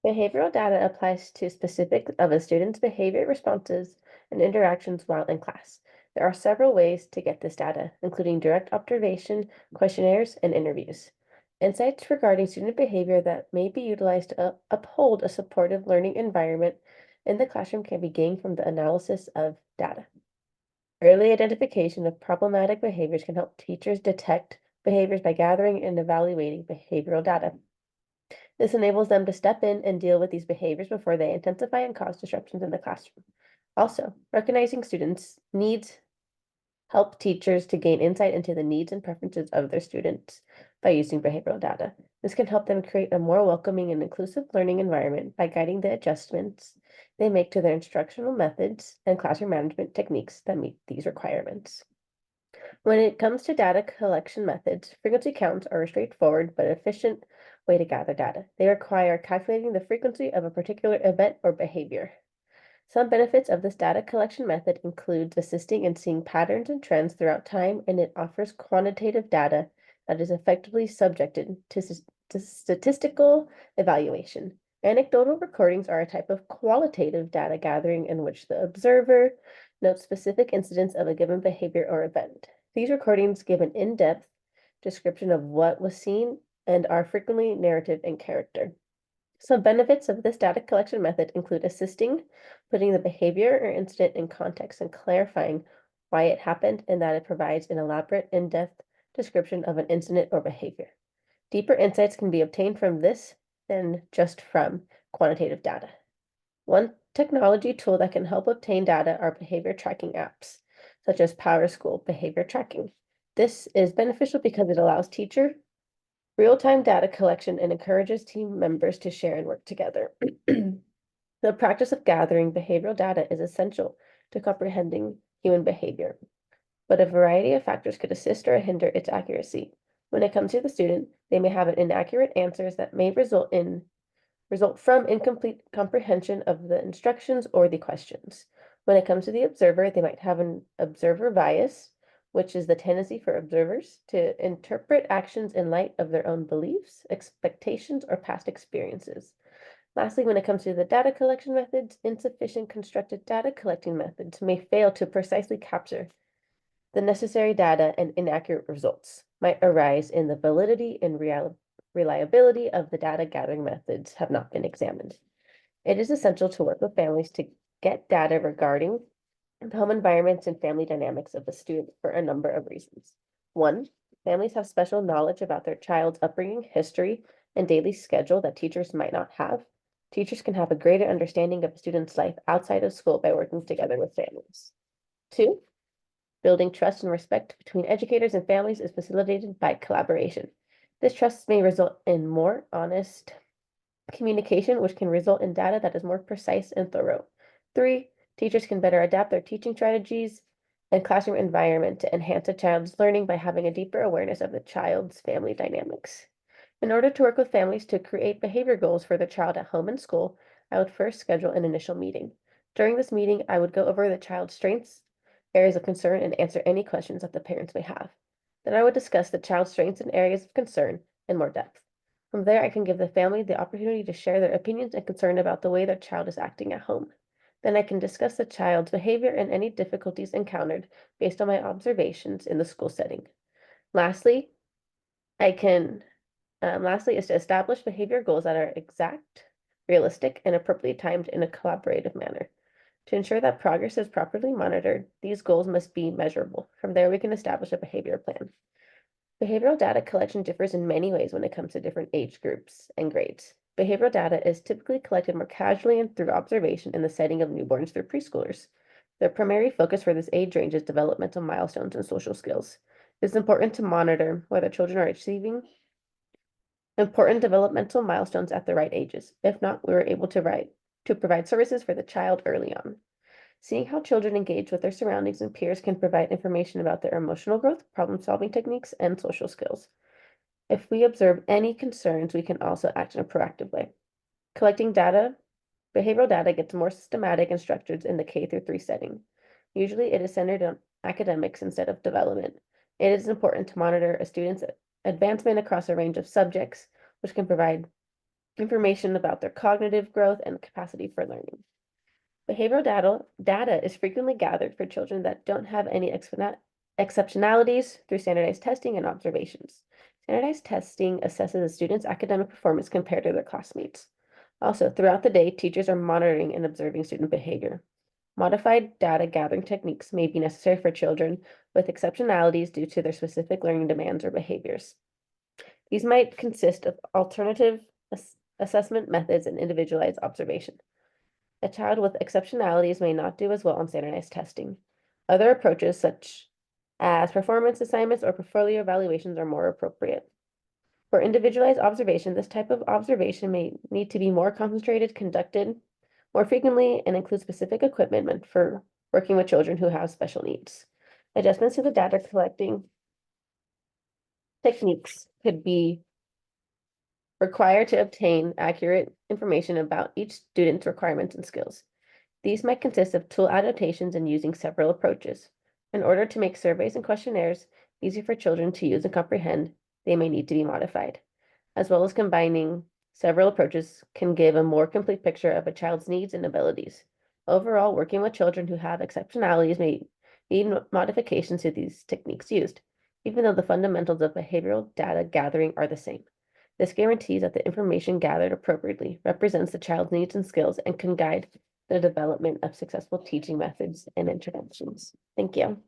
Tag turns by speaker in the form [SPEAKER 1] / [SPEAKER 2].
[SPEAKER 1] Behavioral data applies to specifics of a student's behavior responses and interactions while in class. There are several ways to get this data, including direct observation, questionnaires, and interviews. Insights regarding student behavior that may be utilized to uphold a supportive learning environment in the classroom can be gained from the analysis of data. Early identification of problematic behaviors can help teachers detect behaviors by gathering and evaluating behavioral data. This enables them to step in and deal with these behaviors before they intensify and cause disruptions in the classroom. Also, recognizing students' needs help teachers to gain insight into the needs and preferences of their students by using behavioral data. This can help them create a more welcoming and inclusive learning environment by guiding the adjustments they make to their instructional methods and classroom management techniques that meet these requirements. When it comes to data collection methods, frequency counts are a straightforward but efficient way to gather data. They require calculating the frequency of a particular event or behavior. Some benefits of this data collection method includes assisting in seeing patterns and trends throughout time, and it offers quantitative data that is effectively subjected to statistical evaluation. Anecdotal recordings are a type of qualitative data gathering in which the observer notes specific incidents of a given behavior or event. These recordings give an in-depth description of what was seen and are frequently narrative in character. Some benefits of this data collection method include assisting, putting the behavior or incident in context and clarifying why it happened, and that it provides an elaborate, in-depth description of an incident or behavior. Deeper insights can be obtained from this than just from quantitative data. One technology tool that can help obtain data are behavior tracking apps, such as PowerSchool Behavior Tracking. This is beneficial because it allows teacher real-time data collection and encourages team members to share and work together. The practice of gathering behavioral data is essential to comprehending human behavior, but a variety of factors could assist or hinder its accuracy. When it comes to the student, they may have inaccurate answers that may result from incomplete comprehension of the instructions or the questions. When it comes to the observer, they might have an observer bias, which is the tendency for observers to interpret actions in light of their own beliefs, expectations, or past experiences. Lastly, when it comes to the data collection methods, insufficient constructed data collecting methods may fail to precisely capture the necessary data, and inaccurate results might arise in the validity and reliability of the data gathering methods have not been examined. It is essential to work with families to get data regarding the home environments and family dynamics of the student for a number of reasons. One, families have special knowledge about their child's upbringing, history, and daily schedule that teachers might not have. Teachers can have a greater understanding of a student's life outside of school by working together with families. Two, building trust and respect between educators and families is facilitated by collaboration. This trust may result in more honest communication, which can result in data that is more precise and thorough. Three, teachers can better adapt their teaching strategies and classroom environment to enhance a child's learning by having a deeper awareness of the child's family dynamics. In order to work with families to create behavior goals for the child at home and school, I would first schedule an initial meeting. During this meeting, I would go over the child's strengths, areas of concern, and answer any questions that the parents may have. Then I would discuss the child's strengths and areas of concern in more depth. From there, I can give the family the opportunity to share their opinions and concern about the way their child is acting at home. Then I can discuss the child's behavior and any difficulties encountered based on my observations in the school setting. Lastly, I can lastly is to establish behavior goals that are exact, realistic, and appropriately timed in a collaborative manner. To ensure that progress is properly monitored, these goals must be measurable. From there, we can establish a behavior plan. Behavioral data collection differs in many ways when it comes to different age groups and grades. Behavioral data is typically collected more casually and through observation in the setting of newborns through preschoolers. The primary focus for this age range is developmental milestones and social skills. It is important to monitor whether children are achieving important developmental milestones at the right ages. If not, we were able to provide services for the child early on. Seeing how children engage with their surroundings and peers can provide information about their emotional growth, problem-solving techniques, and social skills. If we observe any concerns, we can also act in a proactive way. Collecting data, behavioral data gets more systematic and structured in the K through 3 setting. Usually it is centered on academics instead of development. It is important to monitor a student's advancement across a range of subjects, which can provide information about their cognitive growth and capacity for learning. Behavioral data is frequently gathered for children that don't have any exceptionalities through standardized testing and observations. Standardized testing assesses a student's academic performance compared to their classmates. Also, throughout the day, teachers are monitoring and observing student behavior. Modified data gathering techniques may be necessary for children with exceptionalities due to their specific learning demands or behaviors. These might consist of alternative assessment methods and individualized observation. A child with exceptionalities may not do as well on standardized testing. Other approaches, such as performance assignments or portfolio evaluations, are more appropriate. For individualized observation, this type of observation may need to be more concentrated, conducted more frequently, and include specific equipment meant for working with children who have special needs. Adjustments to the data collecting techniques could be required to obtain accurate information about each student's requirements and skills. These might consist of tool adaptations and using several approaches. In order to make surveys and questionnaires easier for children to use and comprehend, they may need to be modified, as well as combining several approaches can give a more complete picture of a child's needs and abilities. Overall, working with children who have exceptionalities may need modifications to these techniques used, even though the fundamentals of behavioral data gathering are the same. This guarantees that the information gathered appropriately represents the child's needs and skills and can guide the development of successful teaching methods and interventions. Thank you.